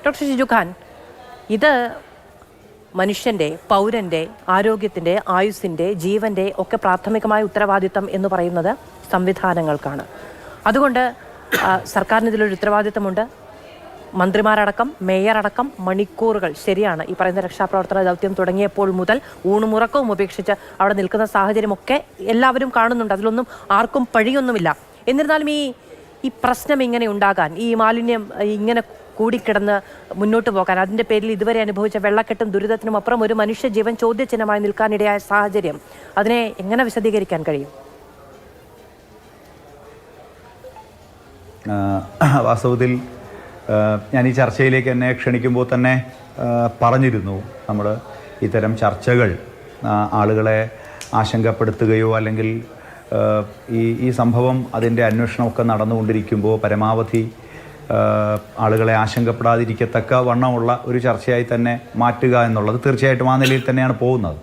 Doctor Shiju Khan, ഇത് മനുഷ്യൻ്റെ, പൗരൻ്റെ ആരോഗ്യത്തിൻ്റെ, ആയുസ്സിൻ്റെ, ജീവൻ്റെ ഒക്കെ പ്രാഥമികമായ ഉത്തരവാദിത്തം എന്ന് പറയുന്നത് സംവിധാനങ്ങൾക്കാണ്. അതുകൊണ്ട് സർക്കാരിന് ഇതിലൊരു ഉത്തരവാദിത്തമുണ്ട്. മന്ത്രിമാരടക്കം, മേയറടക്കം മണിക്കൂറുകൾ, ശരിയാണ്, ഈ പറയുന്ന രക്ഷാപ്രവർത്തന ദൗത്യം തുടങ്ങിയപ്പോൾ മുതൽ ഊണുമുറക്കവും ഉപേക്ഷിച്ച് അവിടെ നിൽക്കുന്ന സാഹചര്യമൊക്കെ എല്ലാവരും കാണുന്നുണ്ട്. അതിലൊന്നും ആർക്കും പഴിയൊന്നുമില്ല. എന്നിരുന്നാലും ഈ പ്രശ്നം ഇങ്ങനെ ഉണ്ടാകാൻ, ഈ മാലിന്യം ഇങ്ങനെ കൂടിക്കിടന്ന് മുന്നോട്ട് പോകാൻ, അതിൻ്റെ പേരിൽ ഇതുവരെ അനുഭവിച്ച വെള്ളക്കെട്ടും ദുരിതത്തിനും അപ്പുറം ഒരു മനുഷ്യജീവൻ ചോദ്യചിഹ്നമായി നിൽക്കാനിടയായ സാഹചര്യം, അതിനെ എങ്ങനെ വിശദീകരിക്കാൻ കഴിയും? വാസ്തവത്തിൽ ഞാൻ ഈ ചർച്ചയിലേക്ക് എന്നെ ക്ഷണിക്കുമ്പോൾ തന്നെ പറഞ്ഞിരുന്നു, നമ്മൾ ഇത്തരം ചർച്ചകൾ ആളുകളെ ആശങ്കപ്പെടുത്തുകയോ അല്ലെങ്കിൽ ഈ സംഭവം അതിൻ്റെ അന്വേഷണമൊക്കെ നടന്നുകൊണ്ടിരിക്കുമ്പോൾ പരമാവധി ആളുകളെ ആശങ്കപ്പെടാതിരിക്കത്തക്ക വണ്ണമുള്ള ഒരു ചർച്ചയായി തന്നെ മാറ്റുക എന്നുള്ളത് തീർച്ചയായിട്ടും ആ നിലയിൽ തന്നെയാണ് പോകുന്നത്.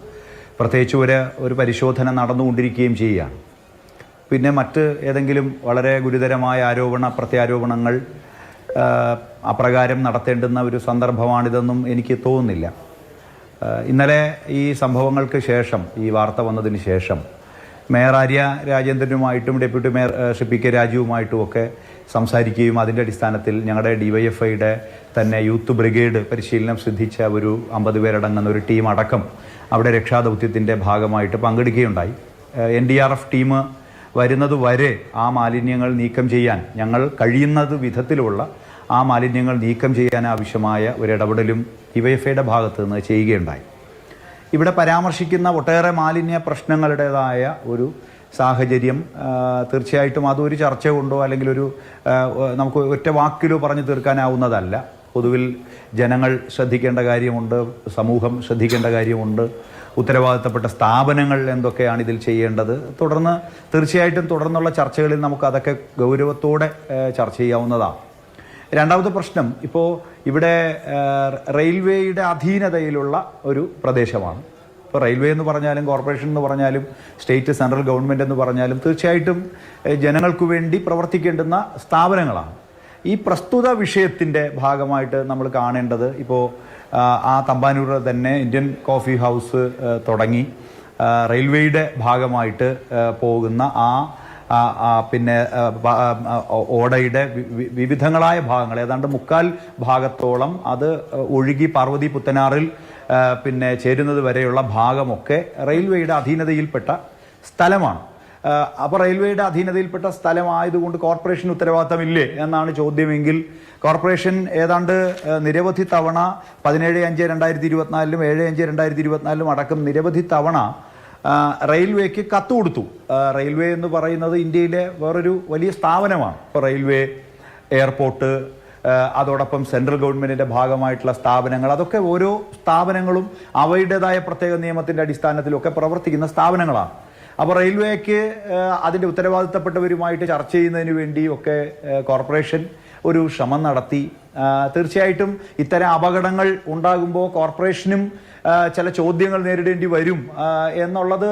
പ്രത്യേകിച്ച് ഒരു പരിശോധന നടന്നുകൊണ്ടിരിക്കുകയും ചെയ്യുകയാണ്. പിന്നെ മറ്റ് ഏതെങ്കിലും വളരെ ഗുരുതരമായ പ്രത്യാരോപണങ്ങൾ അപ്രകാരം നടത്തേണ്ടുന്ന ഒരു സന്ദർഭമാണിതെന്നും എനിക്ക് തോന്നുന്നില്ല. ഇന്നലെ ഈ സംഭവങ്ങൾക്ക് ശേഷം, ഈ വാർത്ത വന്നതിന് ശേഷം മേയർ ആര്യ രാജേന്ദ്രനുമായിട്ടും ഡെപ്യൂട്ടി മേയർ പി കെ രാജുവുമായിട്ടുമൊക്കെ സംസാരിക്കുകയും അതിൻ്റെ അടിസ്ഥാനത്തിൽ ഞങ്ങളുടെ DYFIയുടെ തന്നെ യൂത്ത് ബ്രിഗേഡ് പരിശീലനം സിദ്ധിച്ച ഒരു 50 പേരടങ്ങുന്ന ഒരു ടീം അടക്കം അവിടെ രക്ഷാദൗത്യത്തിൻ്റെ ഭാഗമായിട്ട് പങ്കെടുക്കുകയുണ്ടായി. NDRF ടീം വരുന്നത് വരെ ആ മാലിന്യങ്ങൾ നീക്കം ചെയ്യാൻ, ഞങ്ങൾ കഴിയുന്നത് വിധത്തിലുള്ള ആ മാലിന്യങ്ങൾ നീക്കം ചെയ്യാൻ ആവശ്യമായ ഒരിടപെടലും DYFIയുടെ ഭാഗത്ത് നിന്ന് ചെയ്യുകയുണ്ടായി. ഇവിടെ പരാമർശിക്കുന്ന ഒട്ടേറെ മാലിന്യ പ്രശ്നങ്ങളുടേതായ ഒരു സാഹചര്യം തീർച്ചയായിട്ടും അതൊരു ചർച്ച കൊണ്ടോ അല്ലെങ്കിൽ നമുക്ക് ഒറ്റ വാക്കിലോ പറഞ്ഞു തീർക്കാനാവുന്നതല്ല. പൊതുവിൽ ജനങ്ങൾ ശ്രദ്ധിക്കേണ്ട കാര്യമുണ്ട്, സമൂഹം ശ്രദ്ധിക്കേണ്ട കാര്യമുണ്ട്, ഉത്തരവാദിത്തപ്പെട്ട സ്ഥാപനങ്ങൾ എന്തൊക്കെയാണ് ഇതിൽ ചെയ്യേണ്ടത്. തീർച്ചയായിട്ടും തുടർന്നുള്ള ചർച്ചകളിൽ നമുക്ക് അതൊക്കെ ഗൗരവത്തോടെ ചർച്ച ചെയ്യാവുന്നതാണ്. രണ്ടാമത്തെ പ്രശ്നം, ഇപ്പോൾ ഇവിടെ റെയിൽവേയുടെ അധീനതയിലുള്ള ഒരു പ്രദേശമാണ്. ഇപ്പോൾ റെയിൽവേ എന്ന് പറഞ്ഞാലും കോർപ്പറേഷൻ എന്ന് പറഞ്ഞാലും സ്റ്റേറ്റ് സെൻട്രൽ ഗവൺമെൻറ് എന്ന് പറഞ്ഞാലും തീർച്ചയായിട്ടും ജനങ്ങൾക്ക് വേണ്ടി പ്രവർത്തിക്കേണ്ടുന്ന സ്ഥാപനങ്ങളാണ്. ഈ പ്രസ്തുത വിഷയത്തിൻ്റെ ഭാഗമായിട്ട് നമ്മൾ കാണേണ്ടത്, ഇപ്പോൾ ആ തമ്പാനൂർ തന്നെ ഇന്ത്യൻ കോഫി ഹൗസ് തുടങ്ങി റെയിൽവേയുടെ ഭാഗമായിട്ട് പോകുന്ന പിന്നെ ഓടയുടെ വിവിധങ്ങളായ ഭാഗങ്ങൾ, ഏതാണ്ട് 3/4 ഭാഗത്തോളം അത് ഒഴുകി പാർവതി പുത്തനാറിൽ പിന്നെ ചേരുന്നത് വരെയുള്ള ഭാഗമൊക്കെ റെയിൽവേയുടെ അധീനതയിൽപ്പെട്ട സ്ഥലമാണ്. അപ്പോൾ റെയിൽവേയുടെ അധീനതയിൽപ്പെട്ട സ്ഥലമായതുകൊണ്ട് കോർപ്പറേഷന് ഉത്തരവാദിത്തമില്ലേ എന്നാണ് ചോദ്യമെങ്കിൽ, കോർപ്പറേഷൻ ഏതാണ്ട് നിരവധി തവണ 17/5/2024 7/5/2024 അടക്കം നിരവധി തവണ റെയിൽവേക്ക് കത്ത് കൊടുത്തു. റെയിൽവേ എന്ന് പറയുന്നത് ഇന്ത്യയിലെ വേറൊരു വലിയ സ്ഥാപനമാണ്. ഇപ്പോൾ റെയിൽവേ, എയർപോർട്ട്, അതോടൊപ്പം സെൻട്രൽ ഗവൺമെൻറ്റിൻ്റെ ഭാഗമായിട്ടുള്ള സ്ഥാപനങ്ങൾ, അതൊക്കെ ഓരോ സ്ഥാപനങ്ങളും അവയുടേതായ പ്രത്യേക നിയമത്തിൻ്റെ അടിസ്ഥാനത്തിലൊക്കെ പ്രവർത്തിക്കുന്ന സ്ഥാപനങ്ങളാണ്. അപ്പോൾ റെയിൽവേക്ക് അതിൻ്റെ ഉത്തരവാദിത്തപ്പെട്ടവരുമായിട്ട് ചർച്ച ചെയ്യുന്നതിന് വേണ്ടി ഒക്കെ കോർപ്പറേഷൻ ഒരു ശ്രമം നടത്തി. തീർച്ചയായിട്ടും ഇത്തരം അപകടങ്ങൾ ഉണ്ടാകുമ്പോൾ കോർപ്പറേഷനും ചില ചോദ്യങ്ങൾ നേരിടേണ്ടി വരും എന്നുള്ളത്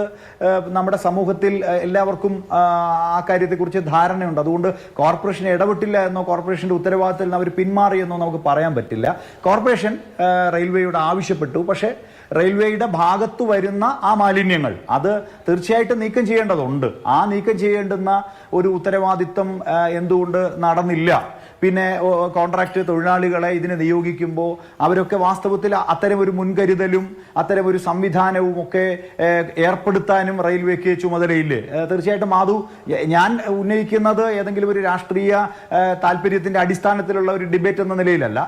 നമ്മുടെ സമൂഹത്തിൽ എല്ലാവർക്കും ആ കാര്യത്തെക്കുറിച്ച് ധാരണയുണ്ട്. അതുകൊണ്ട് കോർപ്പറേഷൻ ഇടപെട്ടില്ല എന്നോ കോർപ്പറേഷൻ്റെ ഉത്തരവാദിത്തത്തിൽ നിന്ന് അവർ പിന്മാറിയെന്നോ നമുക്ക് പറയാൻ പറ്റില്ല. കോർപ്പറേഷൻ റെയിൽവേയോട് ആവശ്യപ്പെട്ടു, പക്ഷേ റെയിൽവേയുടെ ഭാഗത്തു വരുന്ന ആ മാലിന്യങ്ങൾ അത് തീർച്ചയായിട്ടും നീക്കം ചെയ്യേണ്ടതുണ്ട്. ആ നീക്കം ചെയ്യേണ്ടുന്ന ഒരു ഉത്തരവാദിത്തം എന്തുകൊണ്ട് നടന്നില്ല? പിന്നെ കോൺട്രാക്ട് തൊഴിലാളികളെ ഇതിനെ നിയോഗിക്കുമ്പോൾ അവരൊക്കെ വാസ്തവത്തിൽ അത്തരമൊരു മുൻകരുതലും അത്തരമൊരു സംവിധാനവും ഒക്കെ ഏർപ്പെടുത്താനും റെയിൽവേക്ക് ചുമതലയില്ലേ? തീർച്ചയായിട്ടും മാധു, ഞാൻ ഉന്നയിക്കുന്നത് ഏതെങ്കിലും ഒരു രാഷ്ട്രീയ താല്പര്യത്തിന്റെ അടിസ്ഥാനത്തിലുള്ള ഒരു ഡിബേറ്റ് എന്ന നിലയിലല്ല.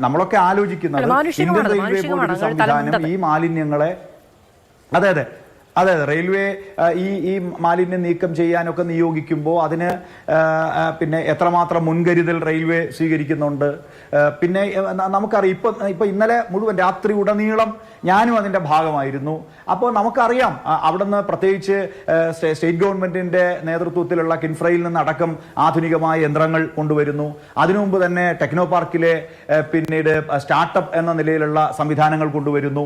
നമ്മളൊക്കെ ആലോചിക്കുന്നത് ഇന്ത്യൻ റെയിൽവേ പോലൊരു സംവിധാനം ഈ മാലിന്യങ്ങളെ അതെ റെയിൽവേ ഈ മാലിന്യം നീക്കം ചെയ്യാനൊക്കെ നിയോഗിക്കുമ്പോൾ അതിന് പിന്നെ എത്രമാത്രം മുൻകരുതൽ റെയിൽവേ സ്വീകരിക്കുന്നുണ്ട്. പിന്നെ നമുക്കറിയാം, ഇപ്പം ഇന്നലെ മുഴുവൻ രാത്രി ഉടനീളം ഞാനും അതിൻ്റെ ഭാഗമായിരുന്നു. അപ്പോൾ നമുക്കറിയാം അവിടുന്ന് പ്രത്യേകിച്ച് സ്റ്റേറ്റ് ഗവൺമെൻറ്റിൻ്റെ നേതൃത്വത്തിലുള്ള കിൻഫ്രയിൽ നിന്നടക്കം ആധുനികമായ യന്ത്രങ്ങൾ കൊണ്ടുവരുന്നു. അതിനു മുമ്പ് തന്നെ ടെക്നോ പാർക്കിലെ പിന്നീട് സ്റ്റാർട്ടപ്പ് എന്ന നിലയിലുള്ള സംവിധാനങ്ങൾ കൊണ്ടുവരുന്നു.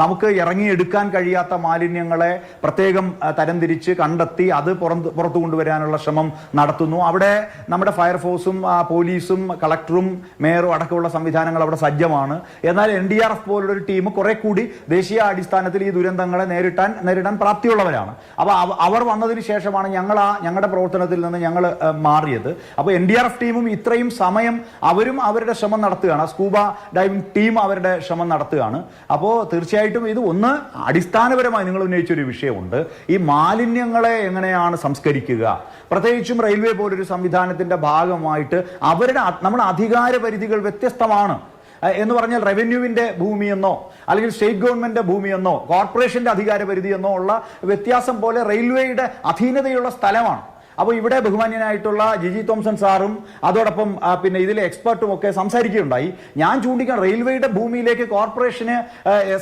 നമുക്ക് ഇറങ്ങിയെടുക്കാൻ കഴിയാത്ത മാലിന്യങ്ങളെ മാലിന്യങ്ങളെ പ്രത്യേകം തരംതിരിച്ച് കണ്ടെത്തി അത് പുറത്തു കൊണ്ടുവരാനുള്ള ശ്രമം നടത്തുന്നു. അവിടെ നമ്മുടെ ഫയർഫോഴ്സും പോലീസും കളക്ടറും മേയറും അടക്കമുള്ള സംവിധാനങ്ങൾ അവിടെ സജ്ജമാണ്. എന്നാൽ NDRF പോലുള്ളൊരു ടീം കുറെ കൂടി ദേശീയ അടിസ്ഥാനത്തിൽ ഈ ദുരന്തങ്ങളെ നേരിടാൻ പ്രാപ്തിയുള്ളവരാണ്. അപ്പോൾ അവർ വന്നതിന് ശേഷമാണ് ഞങ്ങളുടെ പ്രവർത്തനത്തിൽ നിന്ന് ഞങ്ങൾ മാറിയത്. അപ്പോൾ NDRF ടീമും ഇത്രയും സമയം അവരും അവരുടെ ശ്രമം നടത്തുകയാണ്. സ്കൂബ ഡൈവിംഗ് ടീം അവരുടെ ശ്രമം നടത്തുകയാണ്. അപ്പോൾ തീർച്ചയായിട്ടും ഇത് ഒന്ന് അടിസ്ഥാനപരമായി നിങ്ങൾ ഉന്നയിച്ചൊരു വിഷയമുണ്ട്. ഈ മാലിന്യങ്ങളെ എങ്ങനെയാണ് സംസ്കരിക്കുക, പ്രത്യേകിച്ചും റെയിൽവേ പോലൊരു സംവിധാനത്തിന്റെ ഭാഗമായിട്ട് നമ്മുടെ അധികാര പരിധികൾ വ്യത്യസ്തമാണ്. എന്ന് പറഞ്ഞാൽ റവന്യൂവിന്റെ ഭൂമിയെന്നോ അല്ലെങ്കിൽ സ്റ്റേറ്റ് ഗവൺമെന്റിന്റെ ഭൂമിയെന്നോ കോർപ്പറേഷന്റെ അധികാര പരിധിയെന്നോ ഉള്ള വ്യത്യാസം പോലെ റെയിൽവേയുടെ അധീനതയുള്ള സ്ഥലമാണ്. അപ്പോൾ ഇവിടെ ബഹുമാന്യനായിട്ടുള്ള ജിജി തോംസൺ സാറും അതോടൊപ്പം പിന്നെ ഇതിലെ എക്സ്പെർട്ടും ഒക്കെ സംസാരിക്കുകയുണ്ടായി. ഞാൻ ചൂണ്ടിക്കാൻ റെയിൽവേയുടെ ഭൂമിയിലേക്ക് കോർപ്പറേഷന്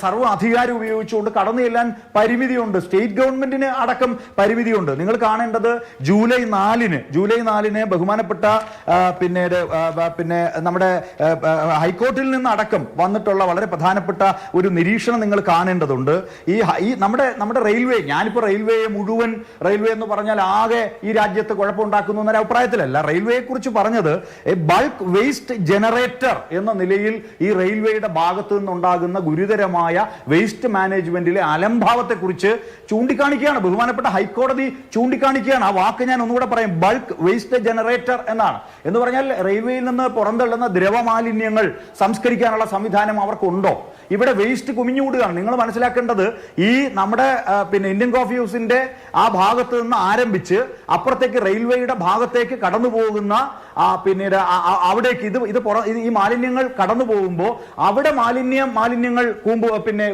സർവ്വ അധികാരം ഉപയോഗിച്ചുകൊണ്ട് കടന്നു ചെല്ലാൻ പരിമിതിയുണ്ട്. സ്റ്റേറ്റ് ഗവൺമെന്റിന് അടക്കം പരിമിതിയുണ്ട്. നിങ്ങൾ കാണേണ്ടത് ജൂലൈ 4-ന് ബഹുമാനപ്പെട്ട പിന്നെ നമ്മുടെ ഹൈക്കോർട്ടിൽ നിന്ന് അടക്കം വന്നിട്ടുള്ള വളരെ പ്രധാനപ്പെട്ട ഒരു നിരീക്ഷണം നിങ്ങൾ കാണേണ്ടതുണ്ട്. ഈ നമ്മുടെ റെയിൽവേ, ഞാനിപ്പോൾ റെയിൽവേയെ മുഴുവൻ റെയിൽവേ എന്ന് പറഞ്ഞാൽ ആകെ ഈ രാജ്യത്ത് കുഴപ്പമുണ്ടാക്കുന്നു എന്നൊരു അഭിപ്രായത്തിലല്ല. റെയിൽവേയെ കുറിച്ച് പറഞ്ഞത് ബൾക്ക് വേസ്റ്റ് ജനറേറ്റർ എന്ന നിലയിൽ ഈ റെയിൽവേയുടെ ഭാഗത്തു നിന്നുണ്ടാകുന്ന ഗുരുതരമായ വേസ്റ്റ് മാനേജ്മെന്റിലെ അലംഭാവത്തെക്കുറിച്ച് ചൂണ്ടിക്കാണിക്കുകയാണ്. ബഹുമാനപ്പെട്ട ഹൈക്കോടതി ചൂണ്ടിക്കാണിക്കുകയാണ്. ആ വാക്ക് ഞാൻ ഒന്നുകൂടെ പറയും, ബൾക്ക് വേസ്റ്റ് ജനറേറ്റർ എന്നാണ്. എന്ന് പറഞ്ഞാൽ റെയിൽവേയിൽ നിന്ന് പുറന്തള്ളുന്ന ദ്രവമാലിന്യങ്ങൾ സംസ്കരിക്കാനുള്ള സംവിധാനം അവർക്കുണ്ടോ? ഇവിടെ വേസ്റ്റ് കുമിഞ്ഞുകൂടുകയാണ്. നിങ്ങൾ മനസ്സിലാക്കേണ്ടത് ഈ നമ്മുടെ ഇന്ത്യൻ കോഫി ഹൗസിന്റെ ആ ഭാഗത്ത് നിന്ന് ആരംഭിച്ച് അപ്പുറത്തേക്ക് റെയിൽവേയുടെ ഭാഗത്തേക്ക് കടന്നു പോകുന്ന പിന്നീട് അവിടേക്ക് ഈ മാലിന്യങ്ങൾ കടന്നു പോകുമ്പോൾ അവിടെ മാലിന്യങ്ങൾ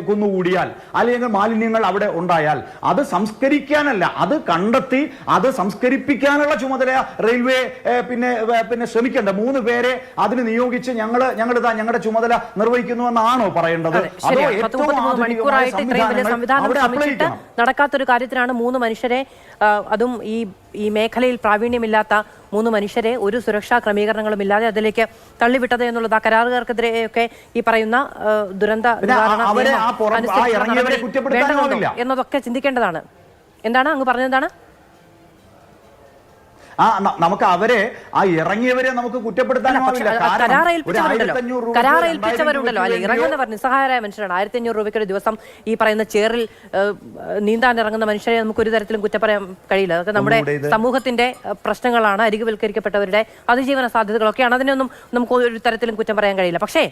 കുന്നുകൂടിയാൽ അല്ലെങ്കിൽ മാലിന്യങ്ങൾ അവിടെ ഉണ്ടായാൽ അത് സംസ്കരിക്കാനല്ല, അത് കണ്ടെത്തി അത് സംസ്കരിപ്പിക്കാനുള്ള ചുമതല റെയിൽവേ പിന്നെ ശ്രമിക്കേണ്ട 3 പേരെ അതിന് നിയോഗിച്ച് ഞങ്ങളുടെ ചുമതല നിർവഹിക്കുന്നുവെന്നാണോ പറയേണ്ടത്? നടക്കാത്തൊരു കാര്യത്തിനാണ് 3 മനുഷ്യരെ, അതും ഈ മേഖലയിൽ പ്രാവീണ്യമില്ലാത്ത 3 മനുഷ്യരെ ഒരു സുരക്ഷാ ക്രമീകരണങ്ങളും ഇല്ലാതെ അതിലേക്ക് തള്ളിവിട്ടത് എന്നുള്ളത് ആ കരാറുകാർക്കെതിരെയൊക്കെ ഈ പറയുന്ന ദുരന്ത എന്നതൊക്കെ ചിന്തിക്കേണ്ടതാണ്. എന്താണ് അങ്ങ് പറഞ്ഞതാണ്? നമുക്ക് അവരെ ഇറങ്ങിയവരെ നമുക്ക് കുറ്റപ്പെടുത്താനാവില്ല. കരാറേൽപ്പിച്ചവരുണ്ടല്ലോ, അല്ലെ ഇറങ്ങുന്നവർ നിസ്സഹായരായ മനുഷ്യരാണ്. 1500 രൂപയ്ക്ക് ഒരു ദിവസം ഈ പറയുന്ന ചേറിൽ നീന്താൻ ഇറങ്ങുന്ന മനുഷ്യരെ നമുക്ക് ഒരു തരത്തിലും കുറ്റം പറയാൻ കഴിയില്ല. അതൊക്കെ നമ്മുടെ സമൂഹത്തിന്റെ പ്രശ്നങ്ങളാണ്, അരികുവൽക്കരിക്കപ്പെട്ടവരുടെ അതിജീവന സാധ്യതകളൊക്കെയാണ്. അതിനൊന്നും നമുക്ക് ഒരു തരത്തിലും കുറ്റം പറയാൻ കഴിയില്ല. പക്ഷേ